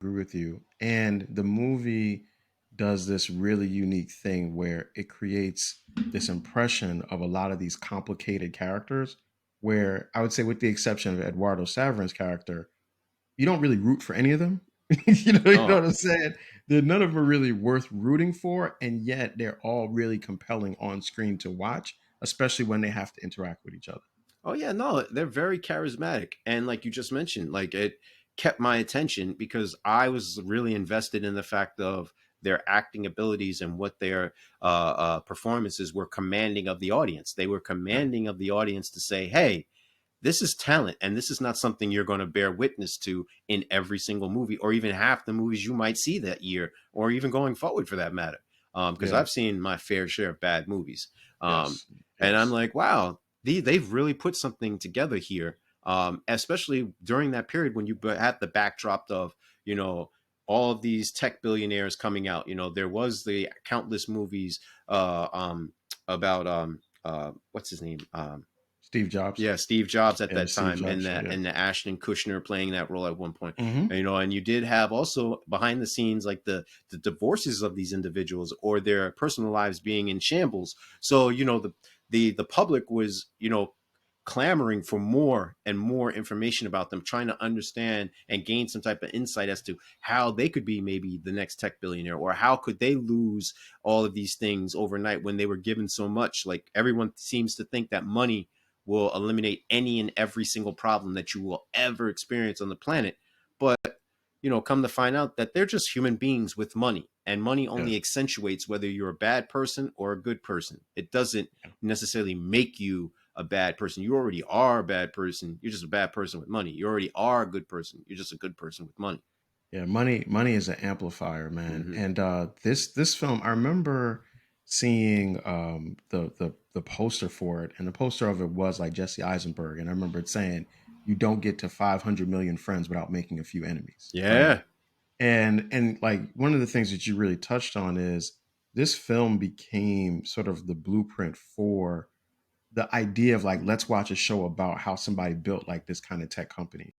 agree with you. And the movie does this really unique thing where it creates this impression of a lot of these complicated characters. Where I would say, with the exception of Eduardo Saverin's character, you don't really root for any of them. You know Oh, what I'm saying? None of them are really worth rooting for, and yet they're all really compelling on screen to watch, especially when they have to interact with each other. oh yeah, no, they're very charismatic, and like you just mentioned, like it kept my attention because I was really invested in the fact of their acting abilities and what their performances were commanding of the audience. They were Right. commanding of the audience to say, "Hey, this is talent, and this is not something you're going to bear witness to in every single movie, or even half the movies you might see that year, or even going forward for that matter." Because Yeah. I've seen my fair share of bad movies, um, Yes. and I'm Yes. like, wow, they've really put something together here, especially during that period when you had the backdrop of you know all of these tech billionaires coming out. There was the countless movies about what's his name. Steve Jobs. Yeah, Steve Jobs at Yeah, the that Steve time, Jobs and show. that Yeah. and the Ashton Kutcher playing that role at one point. Hmm. And you did have also behind the scenes like the divorces of these individuals or their personal lives being in shambles. So the public was clamoring for more and more information about them, trying to understand and gain some type of insight as to how they could be maybe the next tech billionaire, or how could they lose all of these things overnight when they were given so much. Like everyone seems to think that money will eliminate any and every single problem that you will ever experience on the planet. But, come to find out that they're just human beings with money, and money Yeah. only accentuates whether you're a bad person or a good person. It doesn't necessarily make you a bad person. You already are a bad person. You're just a bad person with money. You already are a good person. You're just a good person with money. Yeah, money is an amplifier, man. Mm-hmm. And this film, I remember seeing the poster for it, and the poster of it was like Jesse Eisenberg, and I remember it saying, "You don't get to 500 million friends without making a few enemies," right? Yeah. And like one of the things that you really touched on is this film became sort of the blueprint for the idea of like, let's watch a show about how somebody built like this kind of tech company.